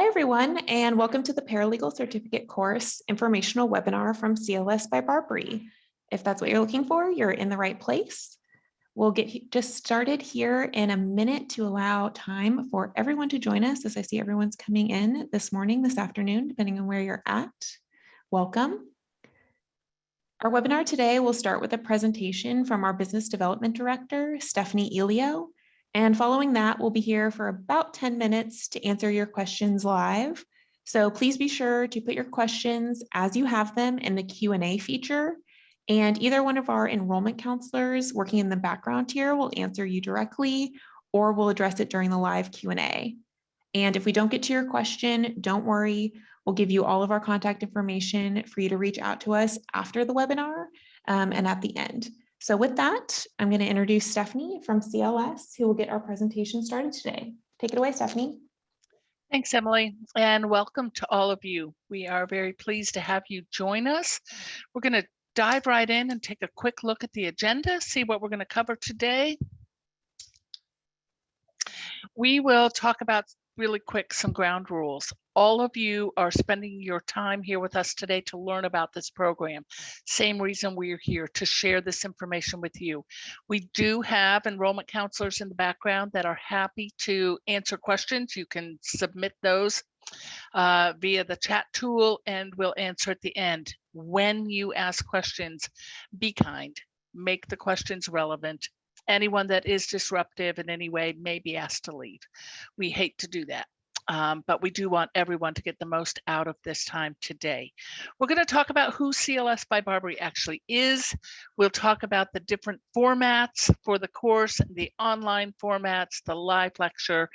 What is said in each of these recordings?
everyone, and welcome to the Paralegal Certificate course informational webinar from CLS by BARBRI. If that's what you're looking for, you're in the right place. We'll get just started here in a minute to allow time for everyone to join us, as I see everyone's coming in this morning, this afternoon, depending on where you're at. Welcome. Our webinar today will start with a presentation from our Business Development Director, Stephanie Elio. And following that, we'll be here for about 10 minutes to answer your questions live. So please be sure to put your questions as you have them in the Q&A feature. And either one of our enrollment counselors working in the background here will answer you directly, or we'll address it during the live Q&A. And if we don't get to your question, don't worry. We'll give you all of our contact information for you to reach out to us after the webinar and at the end. So with that, I'm going to introduce Stephanie from CLS, who will get our presentation started today. Take it away, Stephanie. Thanks, Emily, and welcome to all of you. We are very pleased to have you join us. We're going to dive right in and take a quick look at the agenda, see what we're going to cover today. We will talk about really quick some ground rules. All of you are spending your time here with us today to learn about this program. Same reason we're here, to share this information with you. We do have enrollment counselors in the background that are happy to answer questions. You can submit those via the chat tool, and we'll answer at the end. When you ask questions, be kind, make the questions relevant. Anyone that is disruptive in any way may be asked to leave. We hate to do that, but we do want everyone to get the most out of this time today. We're going to talk about who CLS by BARBRI actually is. We'll talk about the different formats for the course, the online formats, the live lecture,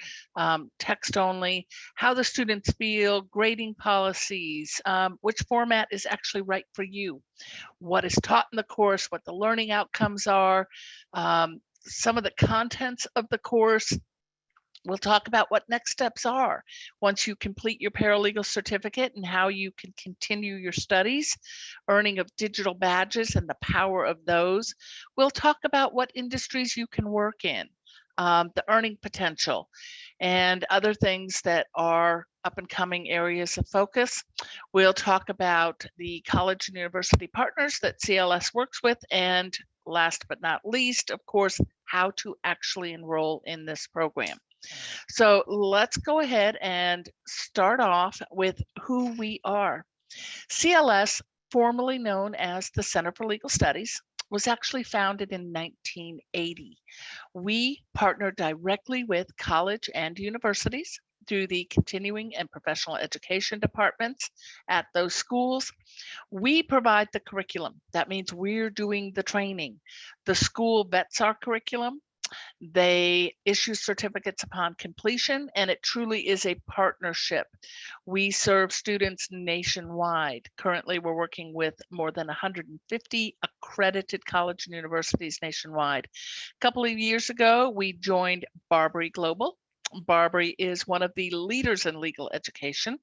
text only, how the students feel, grading policies, which format is actually right for you, what is taught in the course, what the learning outcomes are, some of the contents of the course. We'll talk about what next steps are once you complete your paralegal certificate and how you can continue your studies, earning of digital badges and the power of those. We'll talk about what industries you can work in, the earning potential, and other things that are up and coming areas of focus. We'll talk about the college and university partners that CLS works with, and last but not least, of course, how to actually enroll in this program. So let's go ahead and start off with who we are. CLS, formerly known as the Center for Legal Studies, was actually founded in 1980. We partner directly with college and universities through the continuing and professional education departments at those schools. We provide the curriculum. That means we're doing the training. The school vets our curriculum. They issue certificates upon completion, and it truly is a partnership. We serve students nationwide. Currently, we're working with more than 150 accredited colleges and universities nationwide. A couple of years ago, we joined BARBRI Global. BARBRI is one of the leaders in legal education.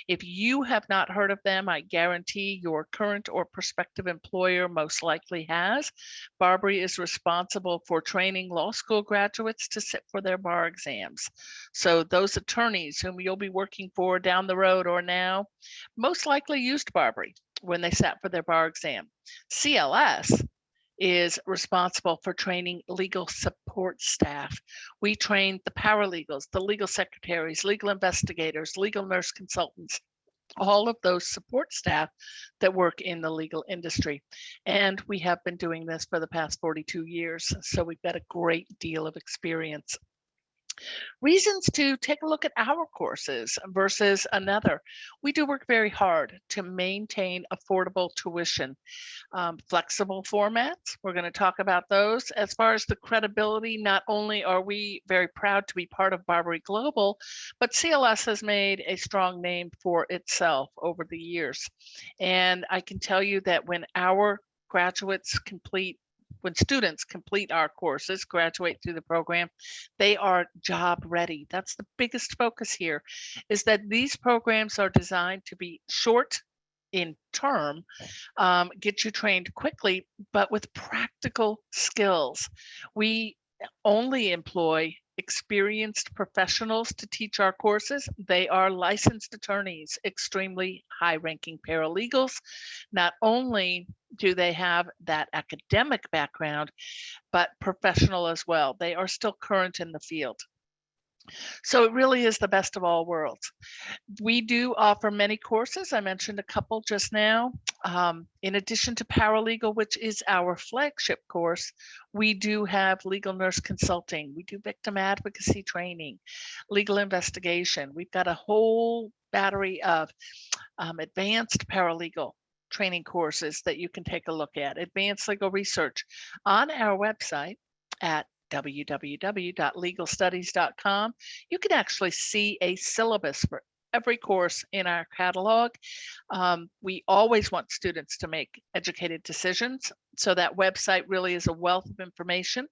If you have not heard of them, I guarantee your current or prospective employer most likely has. BARBRI is responsible for training law school graduates to sit for their bar exams. So those attorneys whom you'll be working for down the road or now most likely used BARBRI when they sat for their bar exam. CLS is responsible for training legal support staff. We train the paralegals, the legal secretaries, legal investigators, legal nurse consultants, all of those support staff that work in the legal industry. And we have been doing this for the past 42 years. So we've got a great deal of experience. Reasons to take a look at our courses versus another. We do work very hard to maintain affordable tuition. Flexible formats, we're going to talk about those. As far as the credibility, not only are we very proud to be part of BARBRI Global, but CLS has made a strong name for itself over the years. And I can tell you that when our graduates when students complete our courses, graduate through the program, they are job ready. That's the biggest focus here, is that these programs are designed to be short in term, get you trained quickly, but with practical skills. We only employ experienced professionals to teach our courses. They are licensed attorneys, extremely high-ranking paralegals. Not only do they have that academic background, but professional as well. They are still current in the field. So it really is the best of all worlds. We do offer many courses. I mentioned a couple just now. In addition to paralegal, which is our flagship course, we do have legal nurse consulting. We do victim advocacy training, legal investigation. We've got a whole battery of advanced paralegal training courses that you can take a look at. Advanced legal research on our website at www.legalstudies.com. You can actually see a syllabus for every course in our catalog. We always want students to make educated decisions, so that website really is a wealth of information. A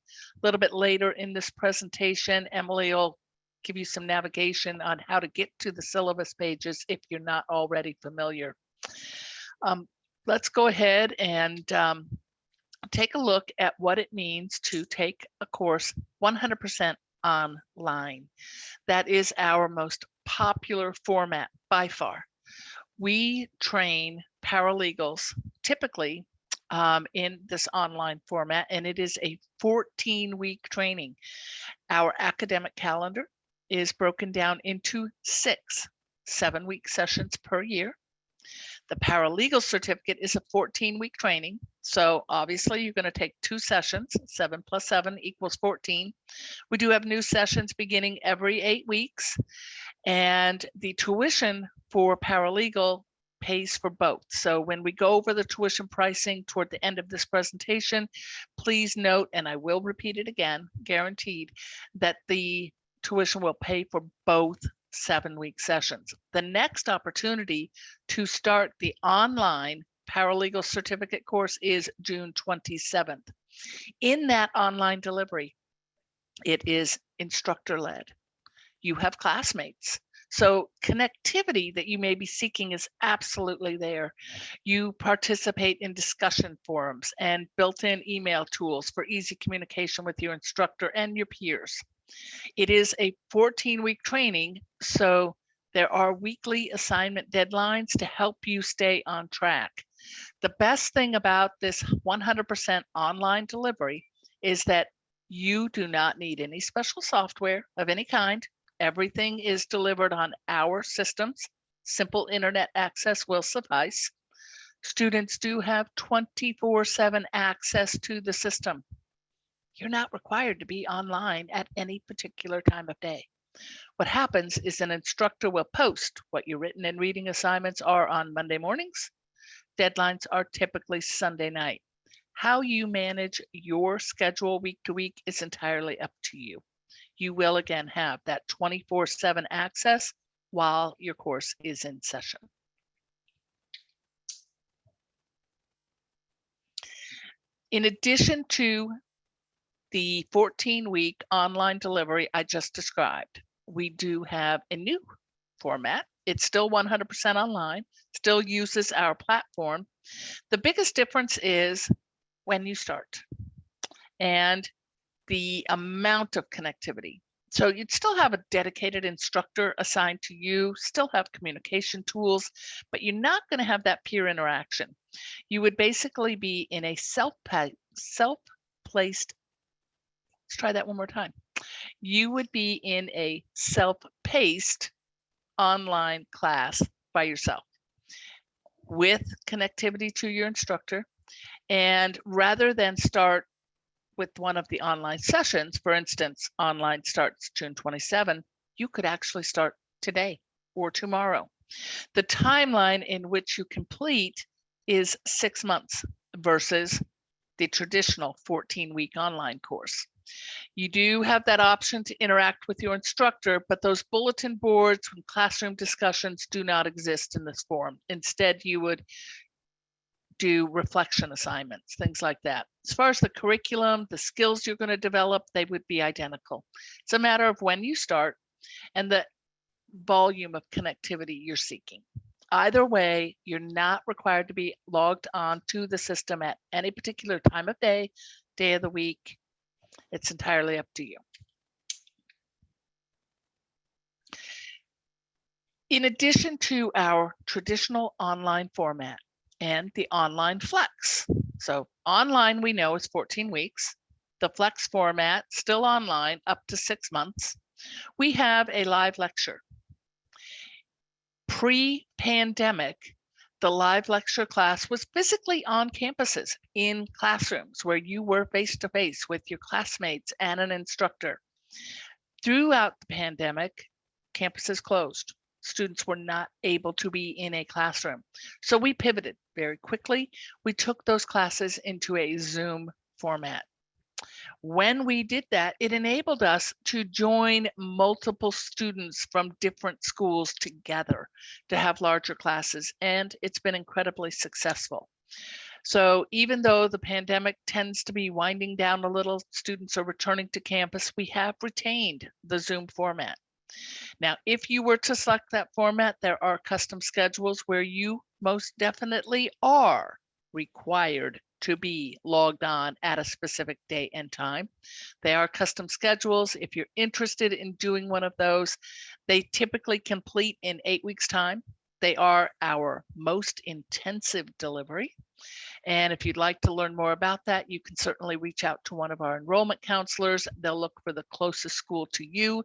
little bit later in this presentation, Emily will give you some navigation on how to get to the syllabus pages if you're not already familiar. Let's go ahead and take a look at what it means to take a course 100% online. That is our most popular format by far. We train paralegals typically in this online format, and it is a 14-week training. Our academic calendar is broken down into 6 7-week sessions per year. The paralegal certificate is a 14-week training. So obviously you're going to take 2 sessions, 7 plus 7 equals 14. We do have new sessions beginning every 8 weeks. And the tuition for paralegal pays for both. So when we go over the tuition pricing toward the end of this presentation, please note, and I will repeat it again, guaranteed, that the tuition will pay for both 7-week sessions. The next opportunity to start the online paralegal certificate course is June 27th. In that online delivery, it is instructor-led. You have classmates. So connectivity that you may be seeking is absolutely there. You participate in discussion forums and built-in email tools for easy communication with your instructor and your peers. It is a 14-week training, so there are weekly assignment deadlines to help you stay on track. The best thing about this 100% online delivery is that you do not need any special software of any kind. Everything is delivered on our systems. Simple internet access will suffice. Students do have 24/7 access to the system. You're not required to be online at any particular time of day. What happens is an instructor will post what your written and reading assignments are on Monday mornings. Deadlines are typically Sunday night. How you manage your schedule week to week is entirely up to you. You will again have that 24/7 access while your course is in session. In addition to the 14-week online delivery I just described, we do have a new format. It's still 100% online, still uses our platform. The biggest difference is when you start and the amount of connectivity. So you'd still have a dedicated instructor assigned to you, still have communication tools, but you're not going to have that peer interaction. You would basically be in a self-placed, let's try that one more time. You would be in a self-paced online class by yourself with connectivity to your instructor. And rather than start with one of the online sessions, for instance, online starts June 27, you could actually start today or tomorrow. The timeline in which you complete is 6 months versus the traditional 14-week online course. You do have that option to interact with your instructor, but those bulletin boards and classroom discussions do not exist in this forum. Instead, you would do reflection assignments, things like that. As far as the curriculum, the skills you're going to develop, they would be identical. It's a matter of when you start and the volume of connectivity you're seeking. Either way, you're not required to be logged on to the system at any particular time of day, day of the week. It's entirely up to you. In addition to our traditional online format and the online flex. So online we know is 14 weeks. The flex format, still online, up to 6 months. We have a live lecture. Pre-pandemic, the live lecture class was physically on campuses in classrooms where you were face-to-face with your classmates and an instructor. Throughout the pandemic, campuses closed. Students were not able to be in a classroom. So we pivoted very quickly. We took those classes into a Zoom format. When we did that, it enabled us to join multiple students from different schools together to have larger classes, and it's been incredibly successful. So even though the pandemic tends to be winding down a little, students are returning to campus, we have retained the Zoom format. Now, if you were to select that format, there are custom schedules where you most definitely are required to be logged on at a specific date and time. They are custom schedules. If you're interested in doing one of those, they typically complete in 8 weeks' time. They are our most intensive delivery. And if you'd like to learn more about that, you can certainly reach out to one of our enrollment counselors. They'll look for the closest school to you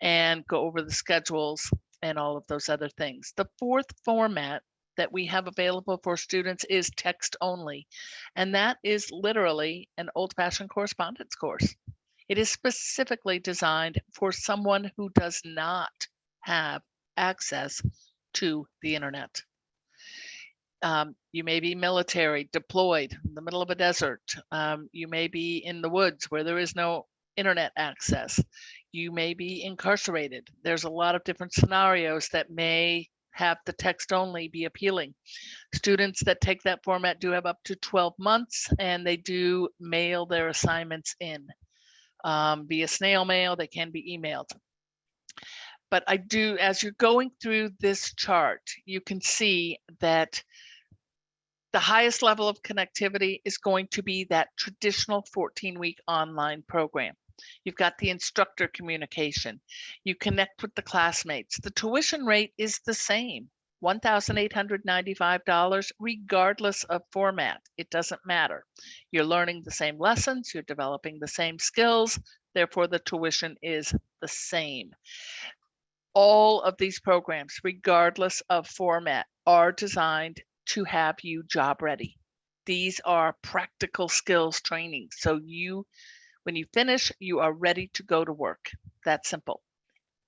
and go over the schedules and all of those other things. The fourth format that we have available for students is text only. And that is literally an old-fashioned correspondence course. It is specifically designed for someone who does not have access to the internet. You may be military, deployed in the middle of a desert. You may be in the woods where there is no internet access. You may be incarcerated. There's a lot of different scenarios that may have the text only be appealing. Students that take that format do have up to 12 months, and they do mail their assignments in via snail mail. They can be emailed. But I do, as you're going through this chart, you can see that the highest level of connectivity is going to be that traditional 14-week online program. You've got the instructor communication. You connect with the classmates. The tuition rate is the same, $1,895, regardless of format. It doesn't matter. You're learning the same lessons. You're developing the same skills. Therefore, the tuition is the same. All of these programs, regardless of format, are designed to have you job ready. These are practical skills training. So when you finish, you are ready to go to work. That's simple.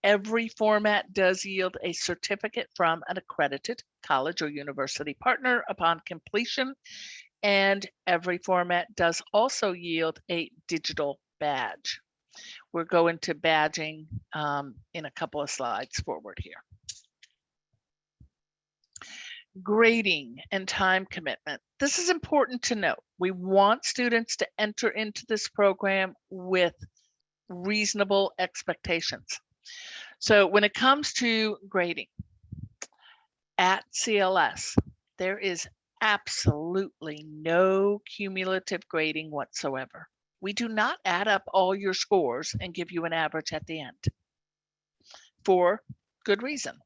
Every format does yield a certificate from an accredited college or university partner upon completion. And every format does also yield a digital badge. We're going to badging in a couple of slides forward here. Grading and time commitment. This is important to note. We want students to enter into this program with reasonable expectations. So when it comes to grading at CLS, there is absolutely no cumulative grading whatsoever. We do not add up all your scores and give you an average at the end for good reason.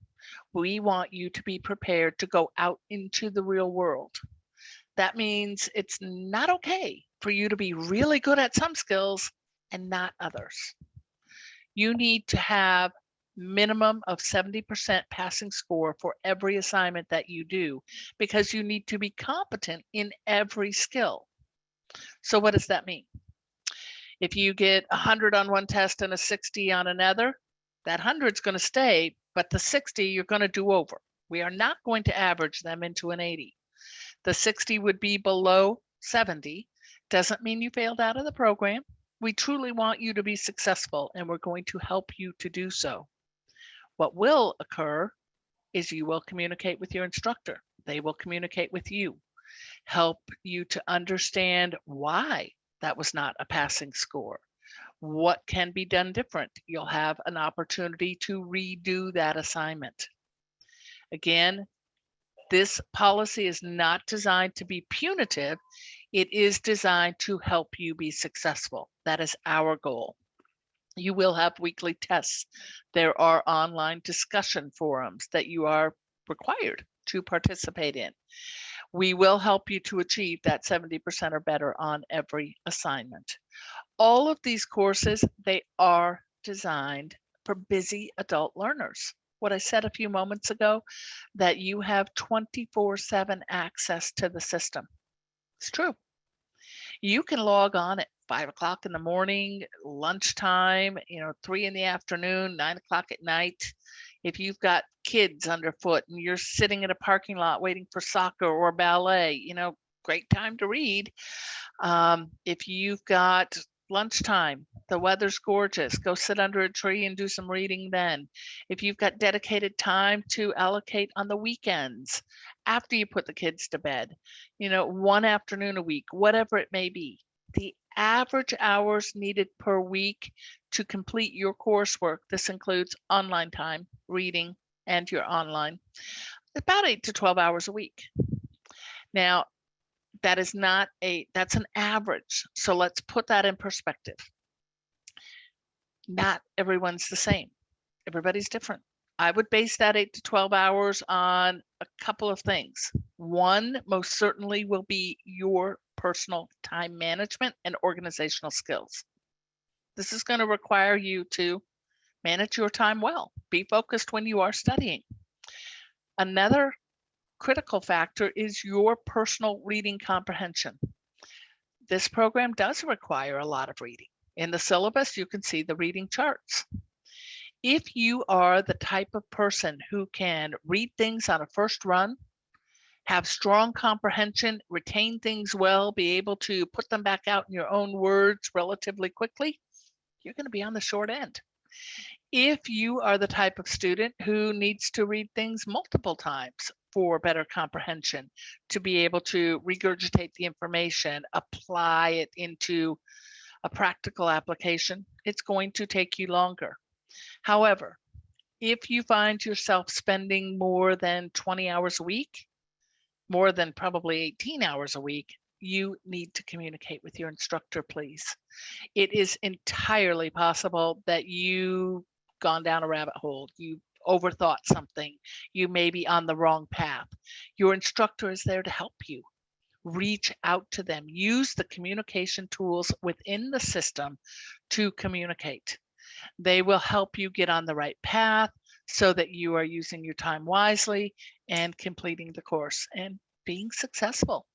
We want you to be prepared to go out into the real world. That means it's not okay for you to be really good at some skills and not others. You need to have minimum of 70% passing score for every assignment that you do, because you need to be competent in every skill. So what does that mean? If you get 100 on one test and a 60 on another, that 100 is going to stay, but the 60 you're going to do over. We are not going to average them into an 80. The 60 would be below 70. Doesn't mean you failed out of the program. We truly want you to be successful, and we're going to help you to do so. What will occur is you will communicate with your instructor. They will communicate with you, help you to understand why that was not a passing score. What can be done different? You'll have an opportunity to redo that assignment. Again, this policy is not designed to be punitive. It is designed to help you be successful. That is our goal. You will have weekly tests. There are online discussion forums that you are required to participate in. We will help you to achieve that 70% or better on every assignment. All of these courses, they are designed for busy adult learners. What I said a few moments ago, that you have 24/7 access to the system. It's true. You can log on at 5 o'clock in the morning, lunchtime, 3 in the afternoon, 9 o'clock at night. If you've got kids underfoot and you're sitting in a parking lot waiting for soccer or ballet, great time to read. If you've got lunchtime, the weather's gorgeous, go sit under a tree and do some reading then. If you've got dedicated time to allocate on the weekends, after you put the kids to bed, one afternoon a week, whatever it may be, the average hours needed per week to complete your coursework, this includes online time, reading, and your online, about 8 to 12 hours a week. Now, that's an average. So let's put that in perspective. Not everyone's the same. Everybody's different. I would base that 8 to 12 hours on a couple of things. One, most certainly will be your personal time management and organizational skills. This is going to require you to manage your time well, be focused when you are studying. Another critical factor is your personal reading comprehension. This program does require a lot of reading. In the syllabus, you can see the reading charts. If you are the type of person who can read things on a first run, have strong comprehension, retain things well, be able to put them back out in your own words relatively quickly, you're going to be on the short end. If you are the type of student who needs to read things multiple times for better comprehension, to be able to regurgitate the information, apply it into a practical application, it's going to take you longer. However, if you find yourself spending more than 20 hours a week, more than probably 18 hours a week, you need to communicate with your instructor, please. It is entirely possible that you've gone down a rabbit hole, you overthought something, you may be on the wrong path. Your instructor is there to help you. Reach out to them. Use the communication tools within the system to communicate. They will help you get on the right path so that you are using your time wisely and completing the course and being successful.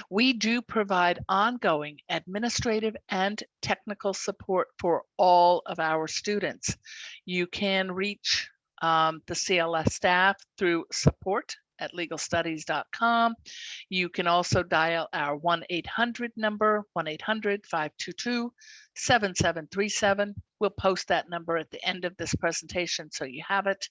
We do provide ongoing administrative and technical support for all of our students. You can reach the CLS staff through support@legalstudies.com. You can also dial our 1-800 number, 1-800-522-7737. We'll post that number at the end of this presentation so you have it.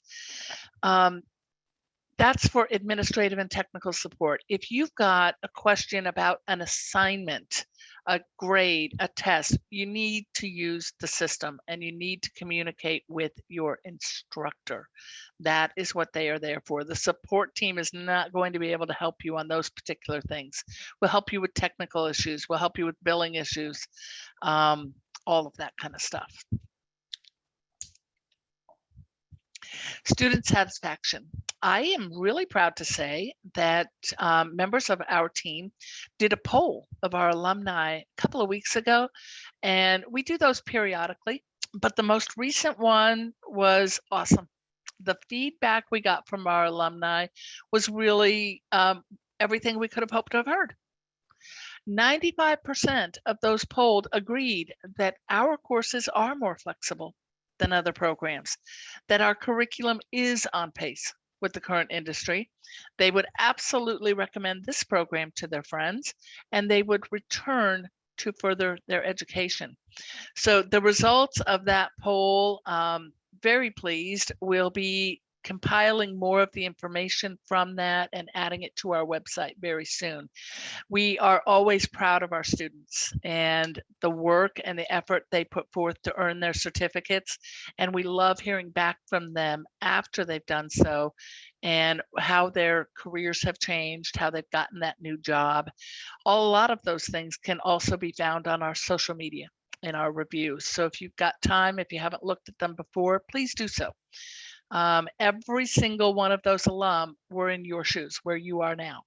That's for administrative and technical support. If you've got a question about an assignment, a grade, a test, you need to use the system and you need to communicate with your instructor. That is what they are there for. The support team is not going to be able to help you on those particular things. We'll help you with technical issues. We'll help you with billing issues, all of that kind of stuff. Student satisfaction. I am really proud to say that members of our team did a poll of our alumni a couple of weeks ago, and we do those periodically, but the most recent one was awesome. The feedback we got from our alumni was really everything we could have hoped to have heard. 95% of those polled agreed that our courses are more flexible than other programs, that our curriculum is on pace with the current industry. They would absolutely recommend this program to their friends, and they would return to further their education. So the results of that poll, very pleased, will be compiling more of the information from that and adding it to our website very soon. We are always proud of our students and the work and the effort they put forth to earn their certificates. And we love hearing back from them after they've done so and how their careers have changed, how they've gotten that new job. A lot of those things can also be found on our social media. in our reviews. So if you've got time, if you haven't looked at them before, please do so. Every single one of those alum were in your shoes where you are now,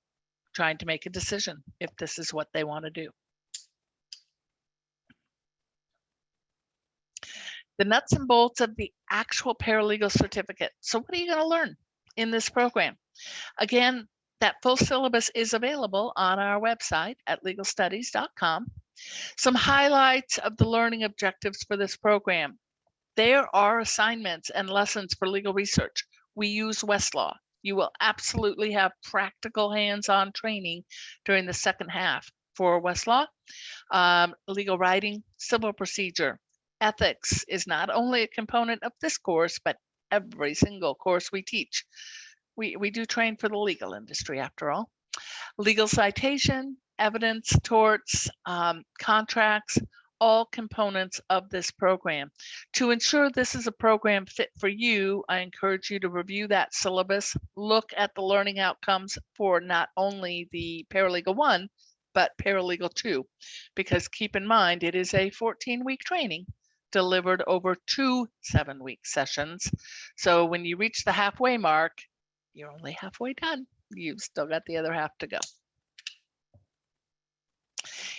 trying to make a decision if this is what they want to do. The nuts and bolts of the actual paralegal certificate. So what are you going to learn in this program? Again, that full syllabus is available on our website at legalstudies.com. Some highlights of the learning objectives for this program. There are assignments and lessons for legal research. We use Westlaw. You will absolutely have practical hands-on training during the second half for Westlaw. Legal writing, civil procedure, ethics is not only a component of this course, but every single course we teach. We do train for the legal industry after all. Legal citation, evidence, torts, contracts, all components of this program. To ensure this is a program fit for you, I encourage you to review that syllabus, look at the learning outcomes for not only the Paralegal 1, but Paralegal 2, because keep in mind, it is a 14-week training delivered over 2 7-week sessions. So when you reach the halfway mark, you're only halfway done. You've still got the other half to go.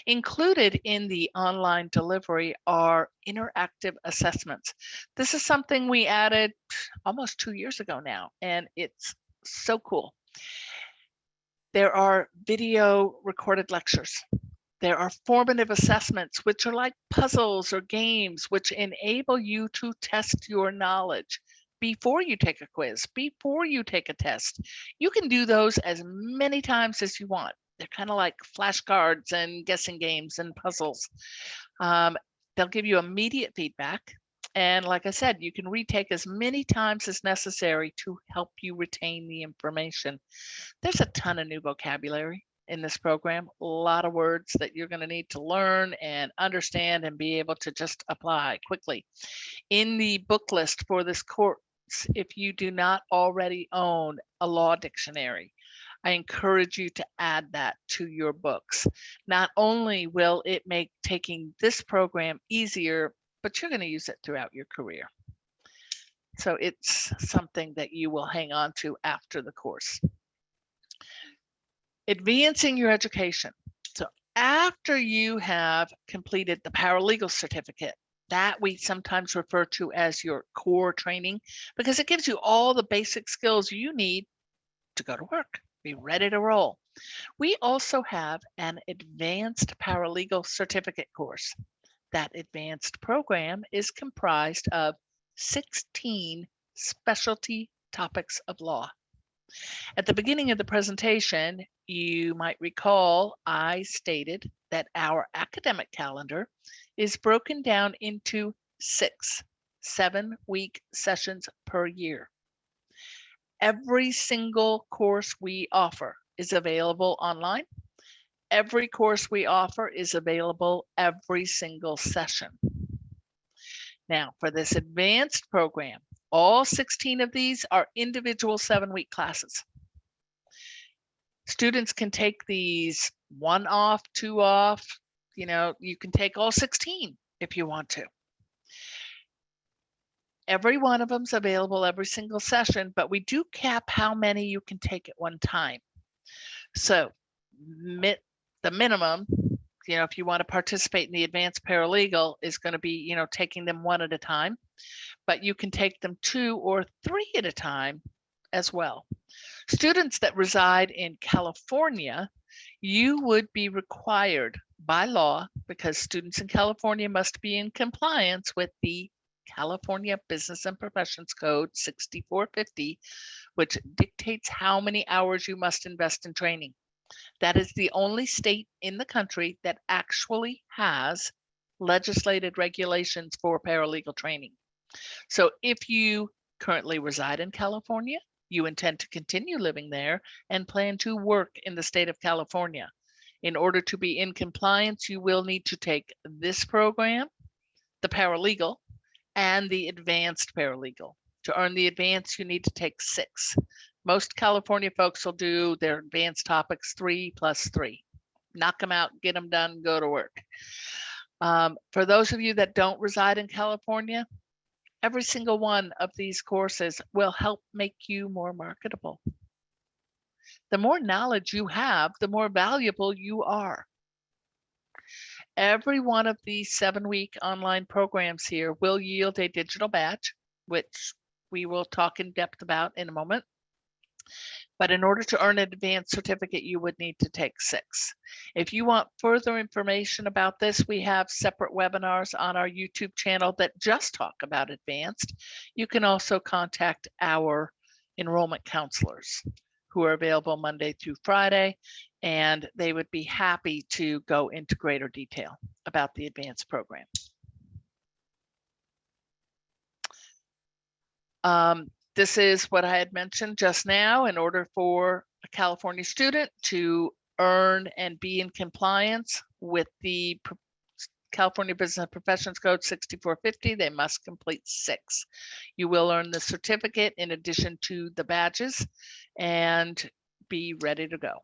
Included in the online delivery are interactive assessments. This is something we added almost 2 years ago now, and it's so cool. There are video recorded lectures. There are formative assessments, which are like puzzles or games, which enable you to test your knowledge before you take a quiz, before you take a test. You can do those as many times as you want. They're kind of like flashcards and guessing games and puzzles. They'll give you immediate feedback. And like I said, you can retake as many times as necessary to help you retain the information. There's a ton of new vocabulary in this program, a lot of words that you're going to need to learn and understand and be able to just apply quickly. In the book list for this course, if you do not already own a law dictionary, I encourage you to add that to your books. Not only will it make taking this program easier, but you're going to use it throughout your career. So it's something that you will hang on to after the course. Advancing your education. So after you have completed the paralegal certificate, that we sometimes refer to as your core training, because it gives you all the basic skills you need to go to work, be ready to roll. We also have an advanced paralegal certificate course. That advanced program is comprised of 16 specialty topics of law. At the beginning of the presentation, you might recall I stated that our academic calendar is broken down into 6 7-week sessions per year. Every single course we offer is available online. Every course we offer is available every single session. Now, for this advanced program, all 16 of these are individual 7-week classes. Students can take these 1 off, 2 off, you can take all 16 if you want to. Every one of them is available every single session, but we do cap how many you can take at one time. So the minimum, if you want to participate in the advanced paralegal, is going to be, taking them 1 at a time, but you can take them 2 or 3 at a time as well. Students that reside in California, you would be required by law, because students in California must be in compliance with the California Business and Professions Code 6450, which dictates how many hours you must invest in training. That is the only state in the country that actually has legislated regulations for paralegal training. So if you currently reside in California, you intend to continue living there and plan to work in the state of California, in order to be in compliance, you will need to take this program, the paralegal, and the advanced paralegal. To earn the advanced, you need to take 6. Most California folks will do their advanced topics 3 plus 3. Knock them out, get them done, go to work. For those of you that don't reside in California, every single one of these courses will help make you more marketable. The more knowledge you have, the more valuable you are. Every one of these 7-week online programs here will yield a digital badge, which we will talk in depth about in a moment. But in order to earn an advanced certificate, you would need to take 6. If you want further information about this, we have separate webinars on our YouTube channel that just talk about advanced. You can also contact our enrollment counselors who are available Monday through Friday, and they would be happy to go into greater detail about the advanced program. This is what I had mentioned just now. In order for a California student to earn and be in compliance with the California Business and Professions Code 6450, they must complete 6. You will earn the certificate in addition to the badges and be ready to go.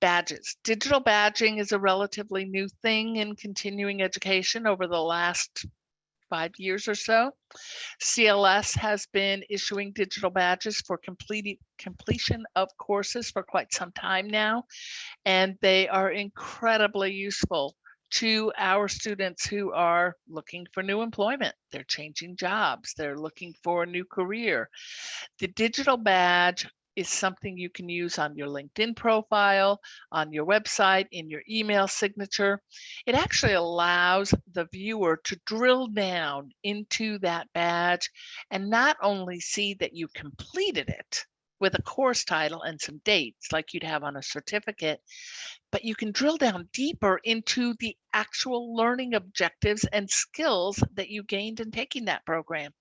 Badges. Digital badging is a relatively new thing in continuing education over the last 5 years or so. CLS has been issuing digital badges for completion of courses for quite some time now, and they are incredibly useful to our students who are looking for new employment. They're changing jobs. They're looking for a new career. The digital badge is something you can use on your LinkedIn profile, on your website, in your email signature. It actually allows the viewer to drill down into that badge and not only see that you completed it with a course title and some dates like you'd have on a certificate, but you can drill down deeper into the actual learning objectives and skills that you gained in taking that program.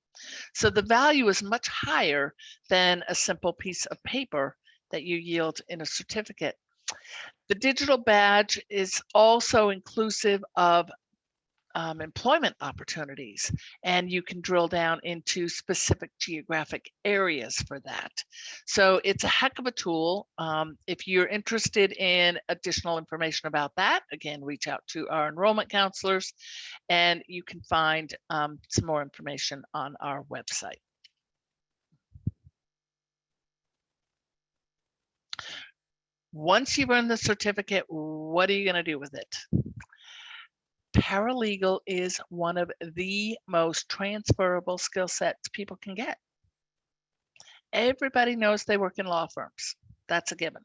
So the value is much higher than a simple piece of paper that you yield in a certificate. The digital badge is also inclusive of employment opportunities, and you can drill down into specific geographic areas for that. So it's a heck of a tool. If you're interested in additional information about that, again, reach out to our enrollment counselors, and you can find some more information on our website. Once you've earned the certificate, what are you going to do with it? Paralegal is one of the most transferable skill sets people can get. Everybody knows they work in law firms. That's a given.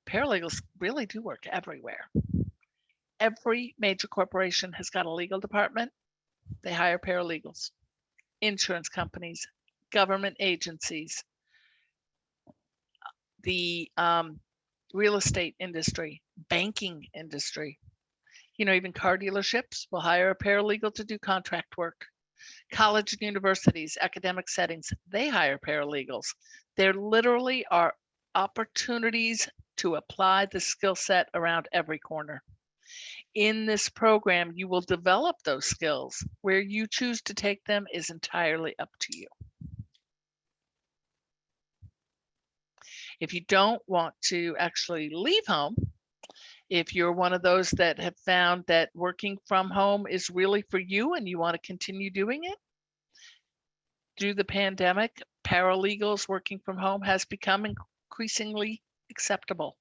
Paralegals really do work everywhere. Every major corporation has got a legal department. They hire paralegals. Insurance companies, government agencies, the real estate industry, banking industry. You know, even car dealerships will hire a paralegal to do contract work. College and universities, academic settings, they hire paralegals. There literally are opportunities to apply the skill set around every corner. In this program, you will develop those skills. Where you choose to take them is entirely up to you. If you don't want to actually leave home, if you're one of those that have found that working from home is really for you and you want to continue doing it, through the pandemic, paralegals working from home has become increasingly acceptable.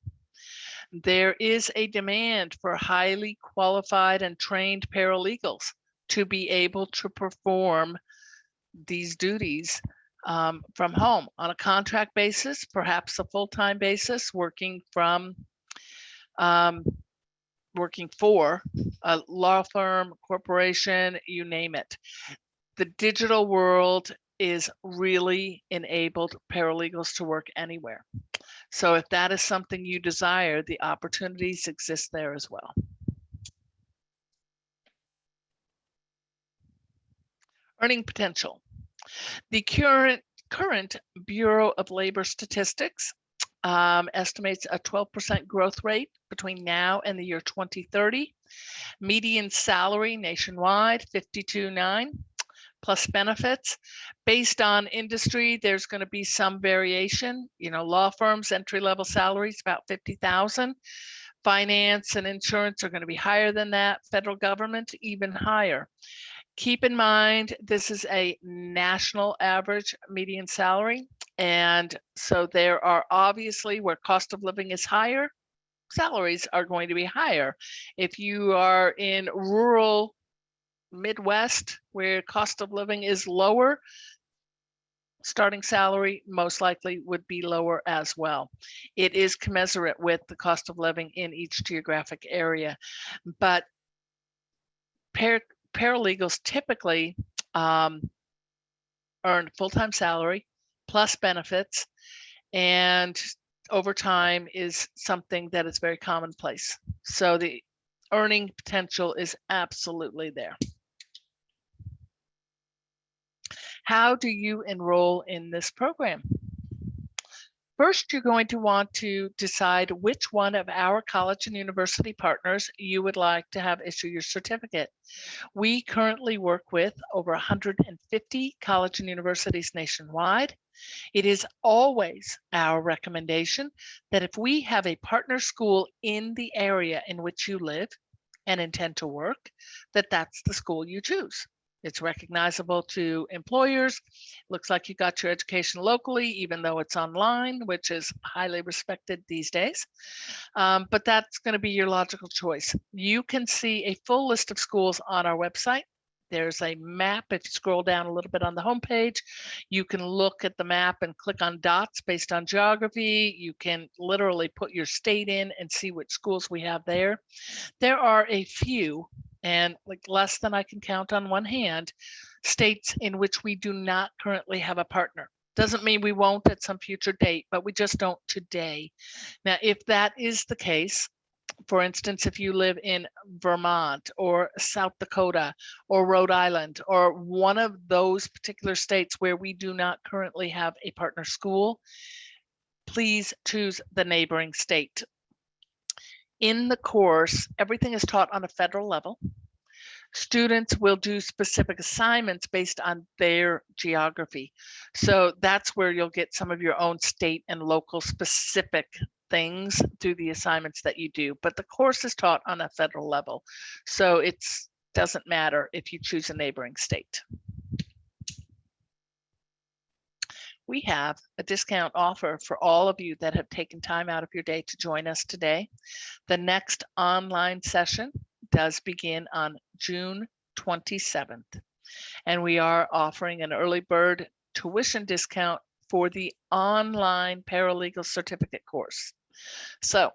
There is a demand for highly qualified and trained paralegals to be able to perform these duties from home on a contract basis, perhaps a full-time basis, working for a law firm, corporation, you name it. The digital world is really enabled paralegals to work anywhere. So if that is something you desire, the opportunities exist there as well. Earning potential. The current Bureau of Labor Statistics estimates a 12% growth rate between now and the year 2030. Median salary nationwide, $52,900 plus benefits. Based on industry, there's going to be some variation. You know, law firms, entry-level salaries about $50,000. Finance and insurance are going to be higher than that. Federal government, even higher. Keep in mind, this is a national average median salary. And so there are obviously where cost of living is higher, salaries are going to be higher. If you are in rural Midwest where cost of living is lower, starting salary most likely would be lower as well. It is commensurate with the cost of living in each geographic area, but paralegals typically earn full-time salary plus benefits, and overtime is something that is very commonplace. So the earning potential is absolutely there. How do you enroll in this program? First, you're going to want to decide which one of our college and university partners you would like to have issue your certificate. We currently work with over 150 college and universities nationwide. It is always our recommendation that if we have a partner school in the area in which you live and intend to work, that's the school you choose. It's recognizable to employers. Looks like you got your education locally, even though it's online, which is highly respected these days. But that's going to be your logical choice. You can see a full list of schools on our website. There's a map. If you scroll down a little bit on the homepage, you can look at the map and click on dots based on geography. You can literally put your state in and see which schools we have there. There are a few, and like less than I can count on one hand, states in which we do not currently have a partner. Doesn't mean we won't at some future date, but we just don't today. Now, if that is the case, for instance, if you live in Vermont or South Dakota or Rhode Island or one of those particular states where we do not currently have a partner school, please choose the neighboring state. In the course, everything is taught on a federal level. Students will do specific assignments based on their geography. So that's where you'll get some of your own state and local specific things through the assignments that you do. But the course is taught on a federal level. So it doesn't matter if you choose a neighboring state. We have a discount offer for all of you that have taken time out of your day to join us today. The next online session does begin on June 27th, and we are offering an early bird tuition discount for the online paralegal certificate course. So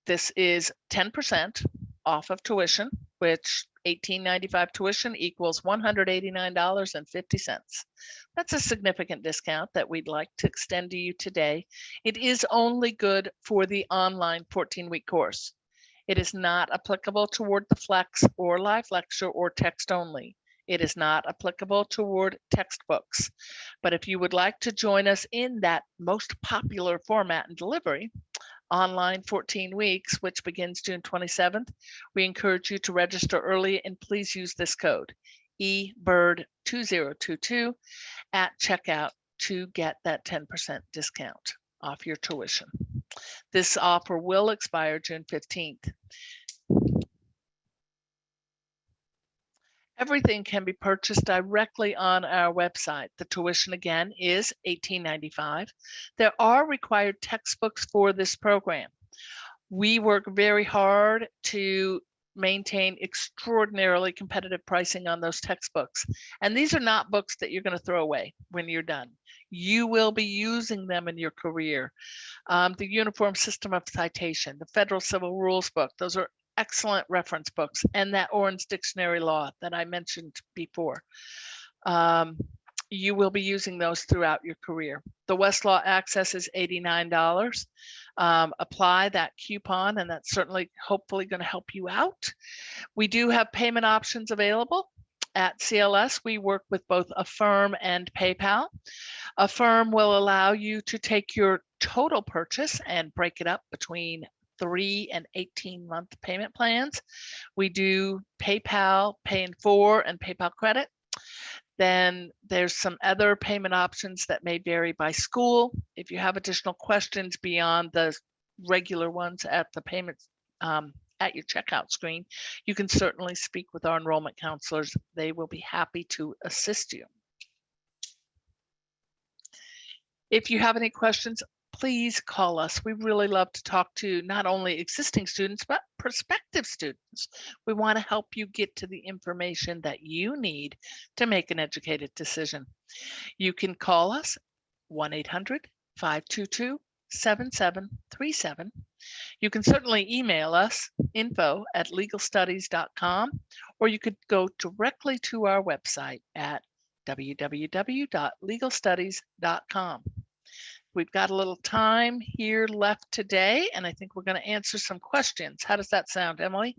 this is 10% off of tuition, which $18.95 tuition equals $189.50. That's a significant discount that we'd like to extend to you today. It is only good for the online 14-week course. It is not applicable toward the Flex or live lecture or text only. It is not applicable toward textbooks. But if you would like to join us in that most popular format and delivery, online 14 weeks, which begins June 27th, we encourage you to register early and please use this code, eBird2022 at checkout to get that 10% discount off your tuition. This offer will expire June 15th. Everything can be purchased directly on our website. The tuition again is $18.95. There are required textbooks for this program. We work very hard to maintain extraordinarily competitive pricing on those textbooks. And these are not books that you're going to throw away when you're done. You will be using them in your career. The Uniform System of Citation, the Federal Civil Rules book, those are excellent reference books, and that Oren's Dictionary Law that I mentioned before. You will be using those throughout your career. The Westlaw Access is $89. Apply that coupon, and that's certainly hopefully going to help you out. We do have payment options available. At CLS, we work with both Affirm and PayPal. Affirm will allow you to take your total purchase and break it up between 3 and 18-month payment plans. We do PayPal, Pay in 4, and PayPal Credit. Then there's some other payment options that may vary by school. If you have additional questions beyond the regular ones at the payments at your checkout screen, you can certainly speak with our enrollment counselors. They will be happy to assist you. If you have any questions, please call us. We really love to talk to not only existing students, but prospective students. We want to help you get to the information that you need to make an educated decision. You can call us 1-800-522-7737. You can certainly email us info@legalstudies.com, or you could go directly to our website at www.legalstudies.com. We've got a little time here left today, and I think we're going to answer some questions. How does that sound, Emily?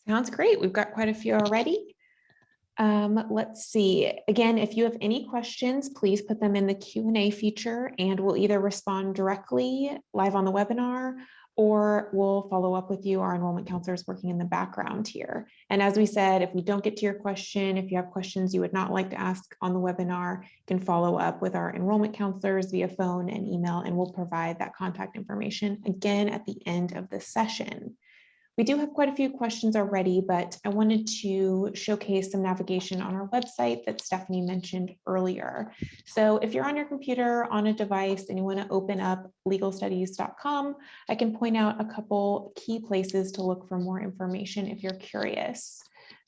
Sounds great. We've got quite a few already. Let's see. Again, if you have any questions, please put them in the Q&A feature, and we'll either respond directly live on the webinar, or we'll follow up with you. Our enrollment counselor is working in the background here. And as we said, if we don't get to your question, if you have questions you would not like to ask on the webinar, you can follow up with our enrollment counselors via phone and email, and we'll provide that contact information again at the end of the session. We do have quite a few questions already, but I wanted to showcase some navigation on our website that Stephanie mentioned earlier. So if you're on your computer on a device and you want to open up legalstudies.com, I can point out a couple key places to look for more information if you're curious.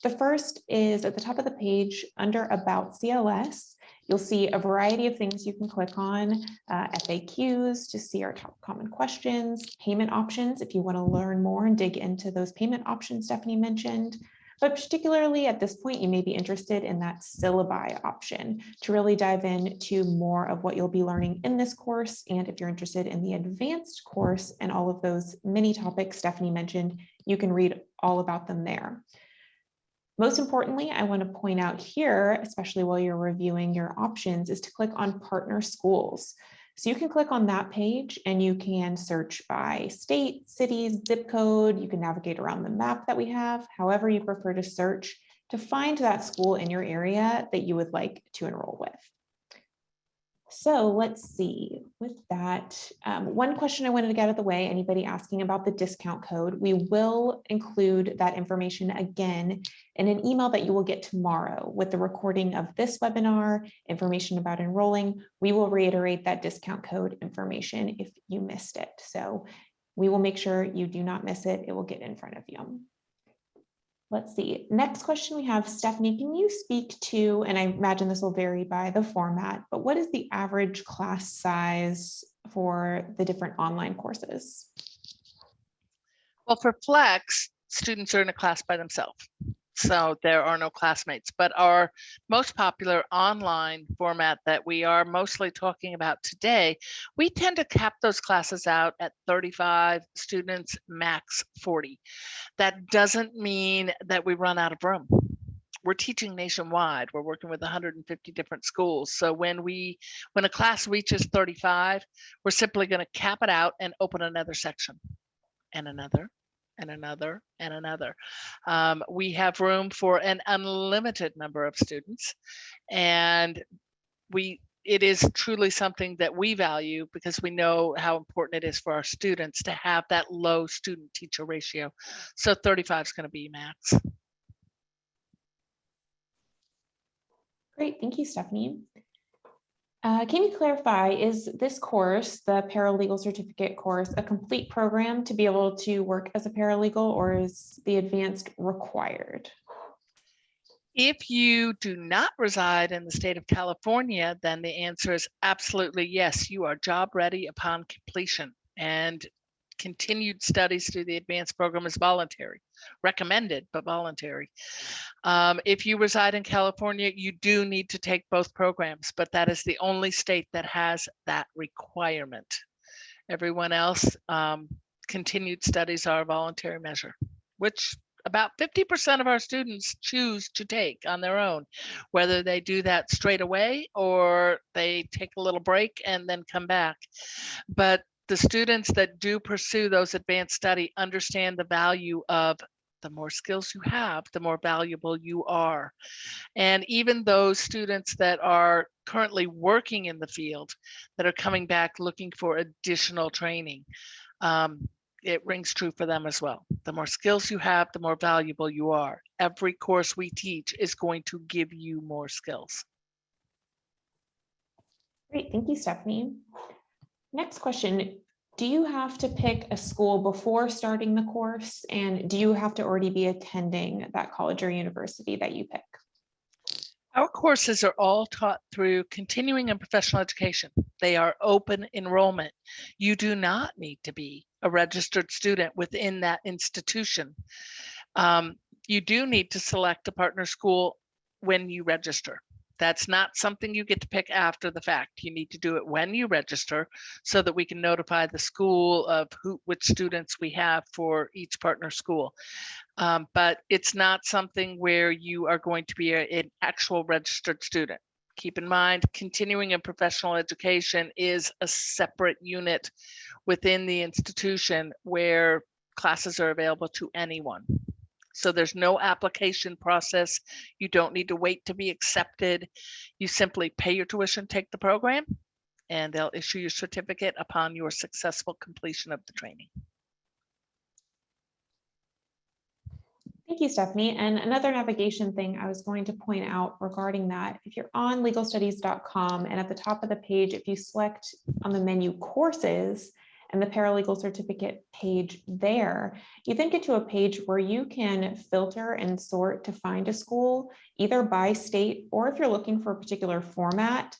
The first is at the top of the page under About CLS. You'll see a variety of things you can click on, FAQs to see our top common questions, payment options if you want to learn more and dig into those payment options Stephanie mentioned. But particularly at this point, you may be interested in that syllabi option to really dive into more of what you'll be learning in this course. And if you're interested in the advanced course and all of those mini topics Stephanie mentioned, you can read all about them there. Most importantly, I want to point out here, especially while you're reviewing your options, is to click on partner schools. So you can click on that page and you can search by state, cities, zip code. You can navigate around the map that we have, however you prefer to search to find that school in your area that you would like to enroll with. So let's see, with that, one question I wanted to get out of the way, anybody asking about the discount code, we will include that information again in an email that you will get tomorrow with the recording of this webinar, information about enrolling. We will reiterate that discount code information if you missed it. So we will make sure you do not miss it. It will get in front of you. Let's see, next question we have, Stephanie, can you speak to, and I imagine this will vary by the format, but what is the average class size for the different online courses? Well, for Flex, students are in a class by themselves, so there are no classmates, but our most popular online format that we are mostly talking about today, we tend to cap those classes out at 35 students, max 40. That doesn't mean that we run out of room. We're teaching nationwide. We're working with 150 different schools. So when a class reaches 35, we're simply going to cap it out and open another section and another and another and another. We have room for an unlimited number of students, and it is truly something that we value because we know how important it is for our students to have that low student teacher ratio. So 35 is going to be max. Great, thank you, Stephanie. Can you clarify, is this course, the paralegal certificate course, a complete program to be able to work as a paralegal, or is the advanced required? If you do not reside in the state of California, then the answer is absolutely yes. You are job ready upon completion, and continued studies through the advanced program is voluntary, recommended, but voluntary. If you reside in California, you do need to take both programs, but that is the only state that has that requirement. Everyone else, continued studies are a voluntary measure, which about 50% of our students choose to take on their own, whether they do that straight away or they take a little break and then come back. But the students that do pursue those advanced study understand the value of The more skills you have, the more valuable you are. And even those students that are currently working in the field that are coming back looking for additional training, it rings true for them as well. The more skills you have, the more valuable you are. Every course we teach is going to give you more skills. Great, thank you, Stephanie. Next question. Do you have to pick a school before starting the course? And do you have to already be attending that college or university that you pick? Our courses are all taught through continuing and professional education. They are open enrollment. You do not need to be a registered student within that institution. You do need to select a partner school when you register. That's not something you get to pick after the fact. You need to do it when you register so that we can notify the school of which students we have for each partner school. But it's not something where you are going to be an actual registered student. Keep in mind, continuing and professional education is a separate unit within the institution where classes are available to anyone. So there's no application process. You don't need to wait to be accepted. You simply pay your tuition, take the program, and they'll issue your certificate upon your successful completion of the training. Thank you, Stephanie. And another navigation thing I was going to point out regarding that, if you're on legalstudies.com and at the top of the page, if you select on the menu courses and the paralegal certificate page there, you then get to a page where you can filter and sort to find a school, either by state, or if you're looking for a particular format,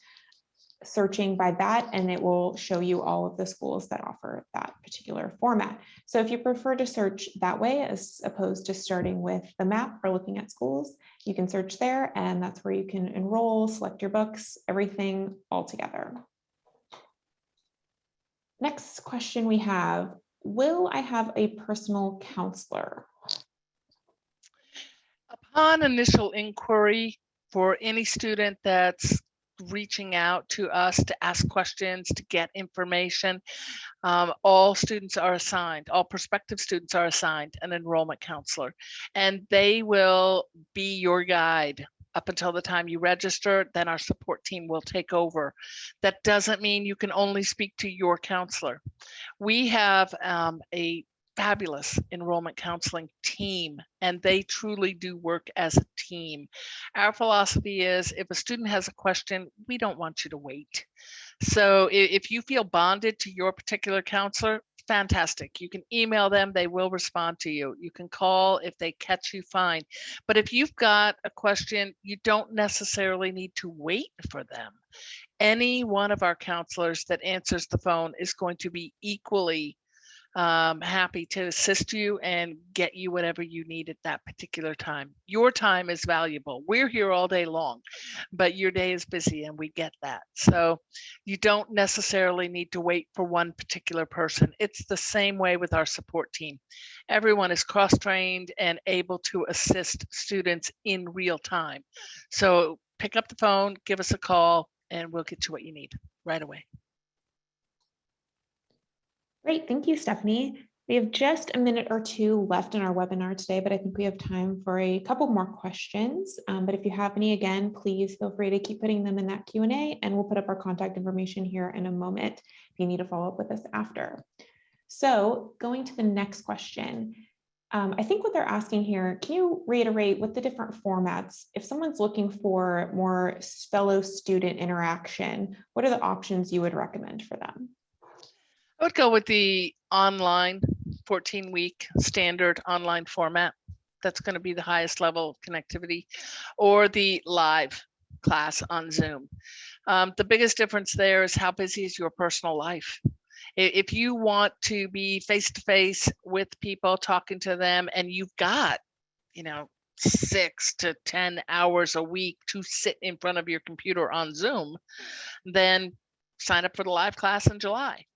searching by that, and it will show you all of the schools that offer that particular format. So if you prefer to search that way, as opposed to starting with the map or looking at schools, you can search there, and that's where you can enroll, select your books, everything all together. Next question we have, will I have a personal counselor? Upon initial inquiry, for any student that's reaching out to us to ask questions, to get information, all students are assigned, all prospective students are assigned an enrollment counselor, and they will be your guide up until the time you register. Then our support team will take over. That doesn't mean you can only speak to your counselor. We have a fabulous enrollment counseling team, and they truly do work as a team. Our philosophy is, if a student has a question, we don't want you to wait. So if you feel bonded to your particular counselor, fantastic. You can email them, they will respond to you. You can call if they catch you, fine. But if you've got a question, you don't necessarily need to wait for them. Any one of our counselors that answers the phone is going to be equally happy to assist you and get you whatever you need at that particular time. Your time is valuable. We're here all day long, but your day is busy, and we get that. So you don't necessarily need to wait for one particular person. It's the same way with our support team. Everyone is cross-trained and able to assist students in real time. So pick up the phone, give us a call, and we'll get you what you need right away. Great, thank you, Stephanie. We have just a minute or two left in our webinar today, but I think we have time for a couple more questions. But if you have any, again, please feel free to keep putting them in that Q&A, and we'll put up our contact information here in a moment if you need to follow up with us after. So going to the next question. I think what they're asking here, can you reiterate what the different formats, if someone's looking for more fellow student interaction, what are the options you would recommend for them? I would go with the online 14-week standard online format. That's going to be the highest level of connectivity, or the live class on Zoom. The biggest difference there is how busy is your personal life. If you want to be face-to-face with people, talking to them, and you've got, 6 to 10 hours a week to sit in front of your computer on Zoom, then sign up for the live class in July.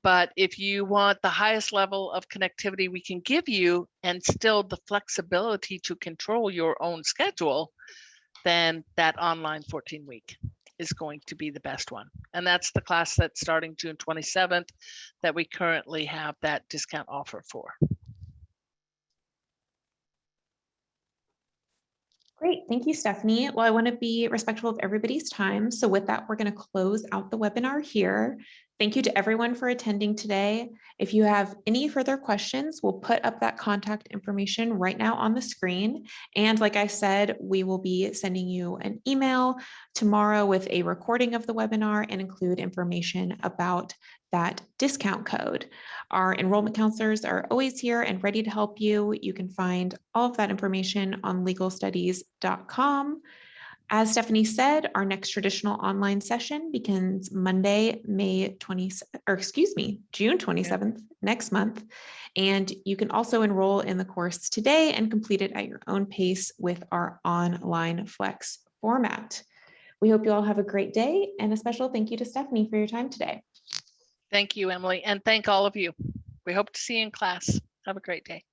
But if you want the highest level of connectivity we can give you, and still the flexibility to control your own schedule, then that online 14-week is going to be the best one. And that's the class that's starting June 27th that we currently have that discount offer for. Great, thank you, Stephanie. Well, I want to be respectful of everybody's time. So with that, we're going to close out the webinar here. Thank you to everyone for attending today. If you have any further questions, we'll put up that contact information right now on the screen. And like I said, we will be sending you an email tomorrow with a recording of the webinar and include information about that discount code. Our enrollment counselors are always here and ready to help you. You can find all of that information on legalstudies.com. As Stephanie said, our next traditional online session begins Monday, June 27th, next month. And you can also enroll in the course today and complete it at your own pace with our online flex format. We hope you all have a great day, and a special thank you to Stephanie for your time today. Thank you, Emily, and thank all of you. We hope to see you in class. Have a great day.